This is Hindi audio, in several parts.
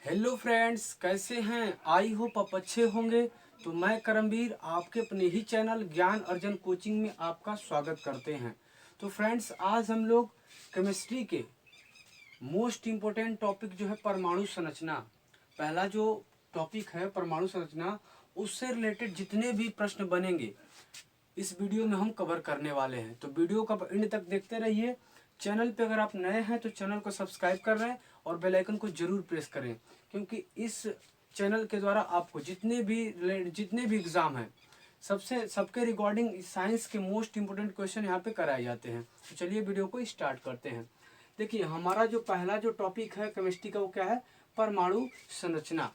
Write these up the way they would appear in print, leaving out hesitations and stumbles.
हेलो फ्रेंड्स, कैसे हैं? आई होप आप अच्छे होंगे। तो मैं करमवीर आपके अपने ही चैनल ज्ञान अर्जन कोचिंग में आपका स्वागत करते हैं। तो फ्रेंड्स, आज हम लोग केमिस्ट्री के मोस्ट इम्पोर्टेंट टॉपिक जो है परमाणु संरचना, पहला जो टॉपिक है परमाणु संरचना, उससे रिलेटेड जितने भी प्रश्न बनेंगे इस वीडियो में हम कवर करने वाले हैं। तो वीडियो का एंड तक देखते रहिए। चैनल पे अगर आप नए हैं तो चैनल को सब्सक्राइब कर रहे हैं और बेल आइकन को जरूर प्रेस करें, क्योंकि इस चैनल के द्वारा आपको जितने भी एग्ज़ाम हैं सबके रिगार्डिंग साइंस के मोस्ट इम्पोर्टेंट क्वेश्चन यहाँ पे कराए जाते हैं। तो चलिए वीडियो को स्टार्ट करते हैं। देखिए, हमारा जो पहला जो टॉपिक है केमिस्ट्री का वो क्या है? परमाणु संरचना।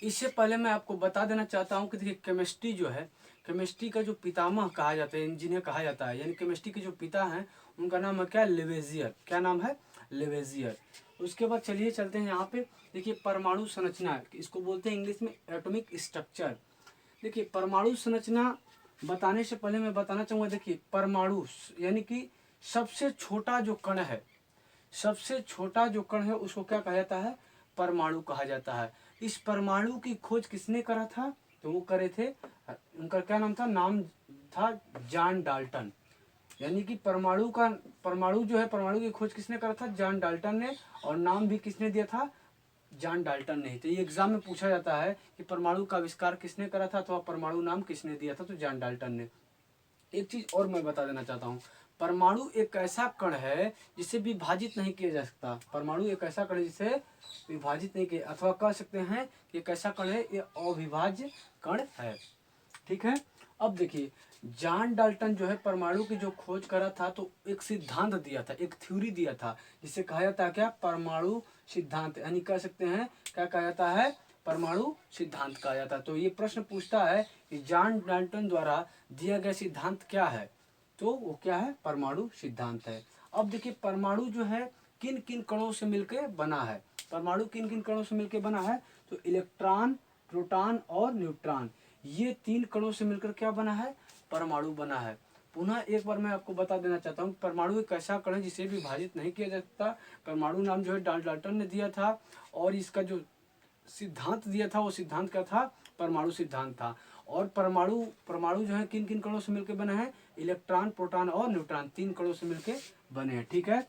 इससे पहले मैं आपको बता देना चाहता हूँ कि देखिए, केमिस्ट्री जो है, केमिस्ट्री का जो पितामह कहा जाता है, जिन्हें कहा जाता है, यानी केमिस्ट्री के जो पिता हैं उनका नाम है क्या? लेवेजियर। क्या नाम है? लेवेजियर। उसके बाद चलिए चलते हैं यहाँ पे। देखिए, परमाणु संरचना, इसको बोलते हैं इंग्लिश में एटॉमिक स्ट्रक्चर। देखिए, परमाणु संरचना बताने से पहले मैं बताना चाहूँगा, देखिए परमाणु यानी कि सबसे छोटा जो कण है, सबसे छोटा जो कण है उसको क्या कहा जाता है? परमाणु कहा जाता है। इस परमाणु की खोज किसने करा था? तो वो करे थे, उनका क्या नाम था? नाम था जॉन डाल्टन। यानी कि परमाणु जो है, परमाणु की खोज किसने करा था? जॉन डाल्टन ने। और नाम भी किसने दिया था? जॉन डाल्टन ने। तो ये एग्जाम में पूछा जाता है कि परमाणु का आविष्कार किसने करा था, अथवा परमाणु नाम किसने दिया था? तो जॉन डाल्टन ने। एक चीज और मैं बता देना चाहता हूँ, परमाणु एक ऐसा कण है जिसे विभाजित नहीं किया जा सकता। परमाणु एक ऐसा कण है जिसे विभाजित नहीं किया, अथवा कह सकते हैं कि एक ऐसा कण है, ये अविभाज्य कण है। ठीक है। अब देखिए, जॉन डाल्टन जो है परमाणु की जो खोज करा था, तो एक सिद्धांत दिया था, एक थ्योरी दिया था, जिसे कहा जाता है क्या? परमाणु सिद्धांत। यानी कह सकते हैं क्या कहा जाता है? परमाणु सिद्धांत कहा जाता है। तो ये प्रश्न पूछता है कि जॉन डाल्टन द्वारा दिया गया सिद्धांत क्या है? तो वो क्या है? परमाणु सिद्धांत है। अब देखिए, परमाणु जो है किन किन कणों से मिलकर बना है? परमाणु किन किन कणों से मिलकर बना है? तो इलेक्ट्रॉन, प्रोटॉन और न्यूट्रॉन, ये तीन कणों से मिलकर क्या बना है? परमाणु बना है। पुनः एक बार मैं आपको बता देना चाहता हूँ, परमाणु एक ऐसा कण है जिसे विभाजित नहीं किया जा सकता। परमाणु नाम जो है डाल्टन ने दिया था, और इसका जो सिद्धांत दिया था वो सिद्धांत क्या था? परमाणु सिद्धांत था। और परमाणु परमाणु जो है किन किन कणों से मिलकर बने हैं? इलेक्ट्रॉन, प्रोटॉन और न्यूट्रॉन, तीन कणों से मिलकर बने हैं। ठीक है।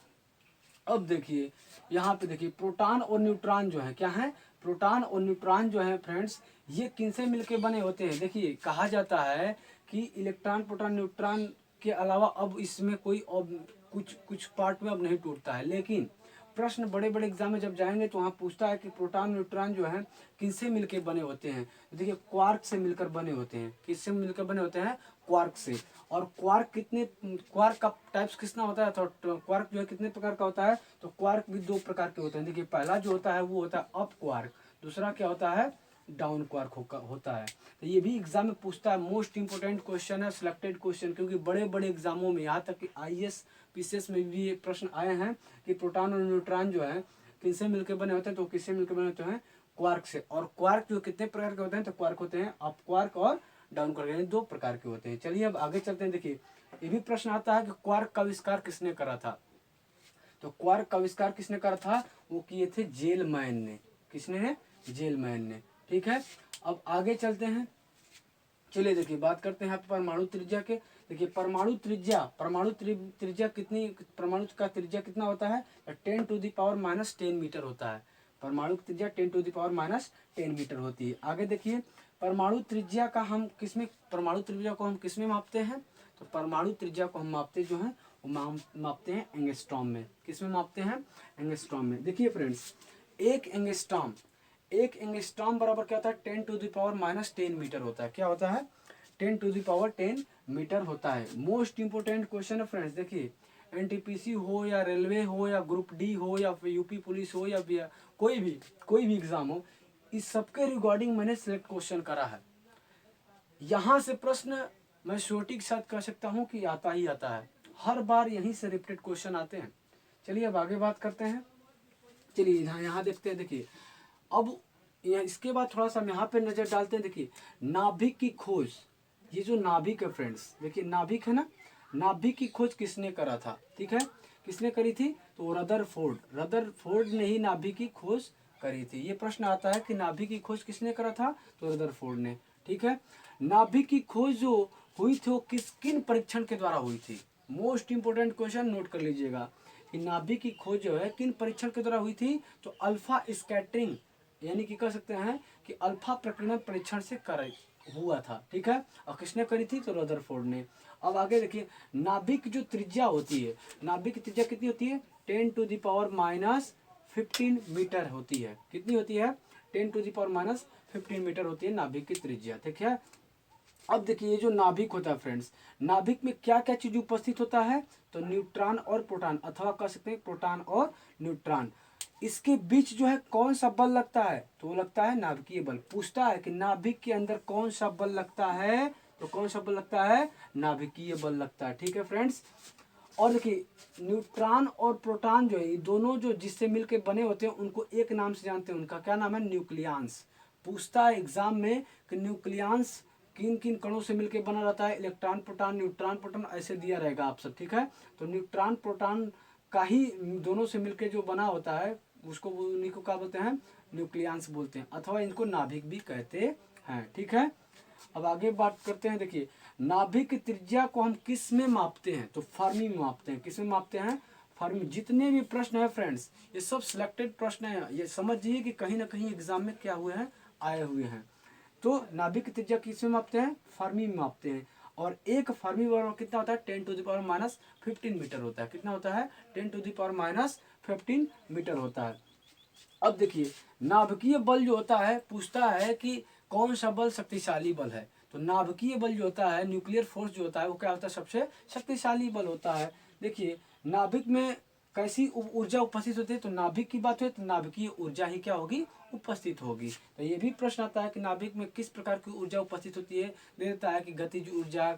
अब देखिए, यहाँ पे देखिए, प्रोटॉन और न्यूट्रॉन जो है क्या है? प्रोटॉन और न्यूट्रॉन जो है फ्रेंड्स, ये किनसे मिलके बने होते हैं? देखिए, कहा जाता है कि इलेक्ट्रॉन, प्रोटॉन, न्यूट्रॉन के अलावा अब इसमें कोई अब कुछ कुछ पार्ट में अब नहीं टूटता है। लेकिन प्रश्न बड़े बड़े एग्जाम में जब जाएंगे तो वहाँ पूछता है कि प्रोटॉन, न्यूट्रॉन जो है किनसे मिलके बने होते हैं? देखिए, क्वार्क से मिलकर बने होते हैं। किससे मिलकर बने होते हैं? क्वार्क से। और क्वार्क का टाइप्स कितना होता है? तो क्वार्क जो है कितने प्रकार का होता है? तो क्वार्क भी दो प्रकार के होते हैं। देखिए, पहला जो होता है वो होता है अप क्वार्क, दूसरा क्या होता है? डाउन क्वार्क होता है। तो ये भी एग्जाम में पूछता है, मोस्ट इंपोर्टेंट क्वेश्चन है, सिलेक्टेड क्वेश्चन, क्योंकि बड़े बड़े एग्जामों में, यहाँ तक कि आईएएस पीसीएस में भी ये प्रश्न आए हैं कि प्रोटॉन और न्यूट्रॉन जो है किनसे मिलकर बने होते हैं? तो किससे मिलकर बने होते हैं? क्वार्क से। और क्वार्क जो कितने प्रकार के होते हैं? तो क्वार्क होते हैं अप क्वार्क और डाउन क्वार्क, यानी दो प्रकार के होते हैं। चलिए अब आगे चलते हैं। देखिए, ये भी प्रश्न आता है कि क्वार्क का आविष्कार किसने करा था? तो क्वार्क का आविष्कार किसने करा था? वो किए थे जेलमैन ने। किसने है? जेलमैन ने। ठीक है। अब आगे चलते हैं। चलिए देखिए, बात करते हैं यहाँ पे परमाणु त्रिज्या के। देखिए, परमाणु त्रिज्या कितनी, परमाणु का त्रिज्या कितना होता है? 10⁻⁻10 मीटर होता है। परमाणु की त्रिज्या 10⁻10 मीटर होती है। आगे देखिए, परमाणु त्रिज्या का हम किसमें, परमाणु त्रिज्या को हम किसमें मापते हैं? तो परमाणु त्रिज्या को हम मापते जो है वो मापते हैं एंगस्ट्रॉम में। किसमें मापते हैं? एंगस्ट्रॉम में। देखिए फ्रेंड्स, एक एंगस्ट्रॉम बराबर क्या होता है? 10⁻10 मीटर होता है। क्या होता है? 10⁻10 मीटर होता है। मोस्ट इंपोर्टेंट क्वेश्चन है फ्रेंड्स। देखिए, एनटीपीसी हो या रेलवे हो या ग्रुप डी हो या यूपी पुलिस हो या कोई भी एग्जाम हो, इस सबके रिगार्डिंग मैंने सिलेक्ट क्वेश्चन करा है। यहाँ से प्रश्न मैं श्योरिटी के साथ कह सकता हूँ कि आता ही आता है। हर बार यहीं से रिपीटेड क्वेश्चन आते हैं। चलिए अब आगे बात करते हैं। चलिए यहाँ देखते हैं। देखिए, अब इसके बाद थोड़ा सा हम यहाँ पे नजर डालते हैं। देखिए, नाभिक की खोज, ये जो नाभिक है फ्रेंड्स, देखिए नाभिक है ना, नाभिक की खोज किसने करा था? ठीक है, किसने करी थी? तो रदरफोर्ड ने ही नाभिक की खोज करी थी। ये प्रश्न आता है कि नाभिक की खोज किसने करा था, तो रदरफोर्ड ने। ठीक है, नाभिक की खोज जो हुई थी वो किन परीक्षण के द्वारा हुई थी। मोस्ट इंपोर्टेंट क्वेश्चन नोट कर लीजिएगा कि नाभिक की खोज जो है किन परीक्षण के द्वारा हुई थी, तो अल्फा स्कैटरिंग यानी कि कह सकते हैं कि अल्फा प्रकीर्णन परीक्षण से कर हुआ था। ठीक है, और किसने करी थी, तो रदरफोर्ड ने। अब आगे देखिए, नाभिक की जो त्रिज्या होती है, नाभिक की त्रिज्या कितनी होती है, 10⁻⁻15 मीटर होती है। कितनी होती है, 10⁻⁻15 मीटर होती है नाभिक की त्रिज्या। ठीक है, अब देखिए ये जो नाभिक होता है फ्रेंड्स, नाभिक में क्या क्या चीज उपस्थित होता है, तो न्यूट्रॉन और प्रोटॉन, अथवा कह सकते हैं प्रोटॉन और न्यूट्रॉन। इसके बीच जो है कौन सा बल लगता है, तो वो लगता है नाभिकीय बल। पूछता है कि नाभिक के अंदर कौन सा बल लगता है, तो कौन सा बल लगता है, नाभिकीय बल लगता है। ठीक है फ्रेंड्स, और देखिए न्यूट्रॉन और प्रोटॉन जो है ये दोनों जो जिससे मिलकर बने होते हैं उनको एक नाम से जानते हैं, उनका क्या नाम है, न्यूक्लियंस। पूछता है एग्जाम में कि न्यूक्लियंस किन किन कणों से मिलकर बना रहता है, इलेक्ट्रॉन प्रोटॉन, न्यूट्रॉन प्रोटॉन, ऐसे दिया रहेगा आप सब। ठीक है, तो न्यूट्रॉन प्रोटॉन का ही दोनों से मिलकर जो बना होता है उसको उन्हीं को क्या बोलते हैं, न्यूक्लियंस बोलते हैं, अथवा इनको नाभिक भी कहते हैं। ठीक है, अब आगे बात करते हैं। देखिए नाभिक की त्रिज्या को हम किस में मापते हैं, तो फर्मी में मापते हैं। किस में मापते हैं, फर्मी। जितने भी प्रश्न है फ्रेंड्स ये सब सिलेक्टेड प्रश्न है, ये समझिए कि कहीं ना कहीं एग्जाम में क्या हुए हैं, आए हुए हैं। तो नाभिक की त्रिज्या किस में मापते हैं, फर्मी में मापते हैं। और एक फर्मी बराबर कितना होता है, 10⁻⁻15 मीटर होता है। कितना होता है, 10⁻⁻15 मीटर होता है। अब देखिए नाभिकीय बल जो होता है, पूछता है कि कौन सा बल शक्तिशाली बल है, तो नाभिकीय बल जो होता है, न्यूक्लियर फोर्स जो होता है, वो क्या होता है, सबसे शक्तिशाली बल होता है। देखिए नाभिक में कैसी ऊर्जा उपस्थित होती है, तो नाभिक की बात है तो नाभिकीय ऊर्जा ही क्या होगी, उपस्थित होगी। तो ये भी प्रश्न आता है कि नाभिक में किस प्रकार की ऊर्जा उपस्थित होती है, दे देता है कि गतिज ऊर्जा,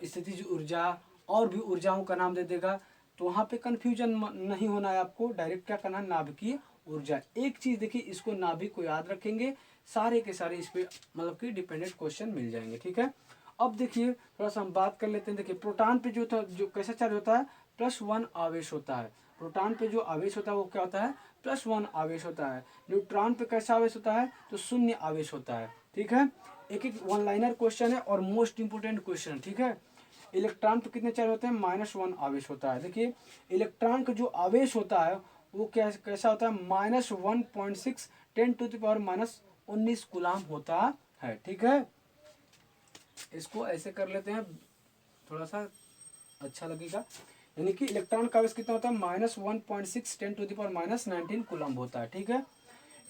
स्थितिज ऊर्जा, और भी ऊर्जाओं का नाम दे देगा। तो वहाँ पे कन्फ्यूजन नहीं होना है आपको, डायरेक्ट क्या करना है, नाभिकीय ऊर्जा। एक चीज देखिए, इसको नाभिक को याद रखेंगे, सारे के सारे इस पे मतलब कि डिपेंडेंट क्वेश्चन मिल जाएंगे। ठीक है, अब देखिए थोड़ा सा हम बात कर लेते हैं। देखिए प्रोटॉन पे जो कैसा चार्ज होता है, +1 आवेश होता है। प्रोटॉन पे जो आवेश होता है वो क्या होता है, +1 आवेश होता है। न्यूट्रॉन पे कैसा आवेश होता है, तो 0 आवेश होता है। ठीक है, एक एक वन लाइनर क्वेश्चन है और मोस्ट इंपोर्टेंट क्वेश्चन। ठीक है, इलेक्ट्रॉन पे कितने चार्ज होते हैं, -1 आवेश होता है। देखिए इलेक्ट्रॉन का जो आवेश होता है वो कैसा होता है, -1.6 10⁻⁻19 कूलाम होता है। ठीक है, इसको ऐसे कर लेते हैं, थोड़ा सा अच्छा लगेगा। यानी कि इलेक्ट्रॉन का आवेश कितना होता है, -1.6 10⁻⁻19 कूलम होता है। ठीक है,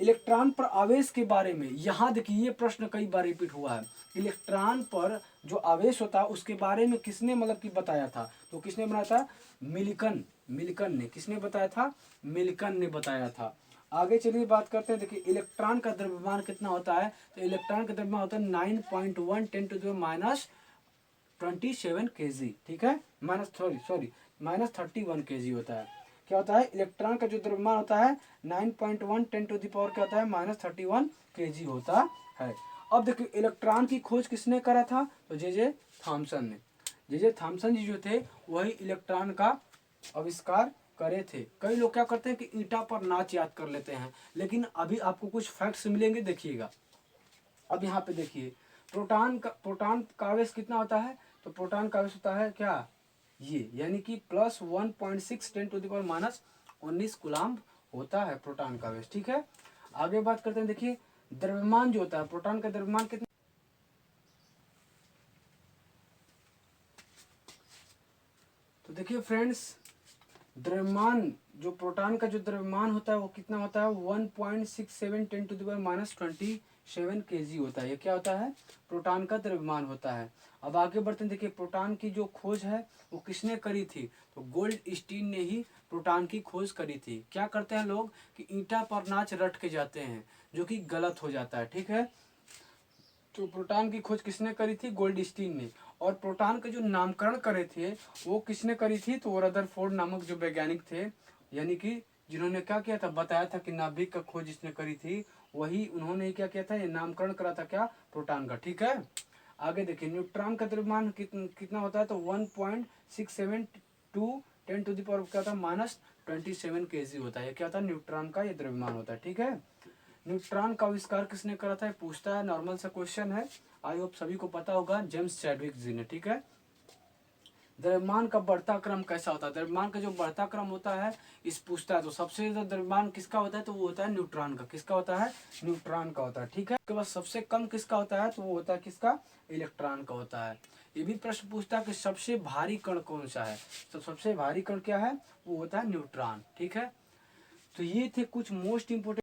इलेक्ट्रॉन पर आवेश के बारे में यहाँ देखिए ये प्रश्न कई बार रिपीट हुआ है। इलेक्ट्रॉन पर जो आवेश होता है उसके बारे में किसने मतलब कि बताया था, तो किसने बनाया था, मिल्कन। मिल्कन ने, किसने बताया था, मिल्कन ने बताया था। आगे चलिए बात करते हैं। देखिए इलेक्ट्रॉन का द्रव्यमान कितना होता है, तो इलेक्ट्रॉन का द्रव्यमान होता है 9.1 10⁻⁻27 kg। ठीक है, -31 kg होता है। क्या होता है, इलेक्ट्रॉन का जो द्रव्यमान होता है 9.1 10⁻, क्या होता है, -31 kg होता है। अब देखिए इलेक्ट्रॉन की खोज किसने करा था, तो जे थॉमसन ने। जे थॉमसन जी जो थे वही इलेक्ट्रॉन का आविष्कार करे थे। कई लोग क्या करते हैं कि ईंटा पर नाच याद कर लेते हैं, लेकिन अभी आपको कुछ फैक्ट्स मिलेंगे, देखिएगा। अब यहाँ पे देखिए प्रोटॉन का आवेश कितना होता है, तो प्रोटॉन का आवेश होता है क्या, ये यानी कि +1.6 10⁻⁻19 कूलाम होता है प्रोटॉन का आवेश। ठीक है, आगे बात करते हैं। देखिए द्रव्यमान जो होता है, प्रोटॉन का द्रव्यमान कितना, तो देखिए फ्रेंड्स द्रव्यमान, जो प्रोटॉन का जो द्रव्यमान होता है वो कितना होता है, 1.67 10⁻27 kg होता है। ये क्या होता है, प्रोटॉन का द्रव्यमान होता है। अब आगे बढ़ते हैं। देखिए प्रोटॉन की जो खोज है वो किसने करी थी, तो गोल्ड स्टीन ने ही प्रोटॉन की खोज करी थी। क्या करते हैं लोग कि ईंटा पर नाच रट के जाते हैं, जो कि गलत हो जाता है। ठीक है, तो प्रोटॉन की खोज किसने करी थी, गोल्डस्टीन ने। और प्रोटॉन का जो नामकरण करे थे वो किसने करी थी, तो रदरफोर्ड नामक जो वैज्ञानिक थे, यानी कि जिन्होंने क्या किया था, बताया था कि नाभिक का खोज जिसने करी थी वही उन्होंने क्या किया था, ये नामकरण करा था क्या, प्रोटॉन का। ठीक है, आगे देखिए न्यूट्रॉन का द्रव्यमान कितना होता है, तो 1.67 टू 10⁻, क्या होता है, -27 kg होता है। ये क्या होता है, न्यूट्रॉन का ये द्रव्यमान होता है। ठीक है, न्यूट्रॉन का आविष्कार किसने करा था, पूछता है, नॉर्मल सा क्वेश्चन है, आई होप सभी को पता होगा, जेम्स चैडविक जी ने। ठीक है, द्रव्यमान का बढ़ता क्रम कैसा होता है, द्रव्यमान का जो बढ़ता क्रम होता है इस पूछता है, तो सबसे ज्यादा द्रव्यमान किसका होता है, तो वो होता है न्यूट्रॉन का। किसका होता है, न्यूट्रॉन का होता है। ठीक है, उसके बाद सबसे कम किसका होता है, तो वो होता है किसका, इलेक्ट्रॉन का होता है। ये भी प्रश्न पूछता है कि सबसे भारी कण कौन सा है, तो सबसे भारी कण क्या है, वो होता है न्यूट्रॉन। ठीक है, तो ये थे कुछ मोस्ट इंपोर्टेंट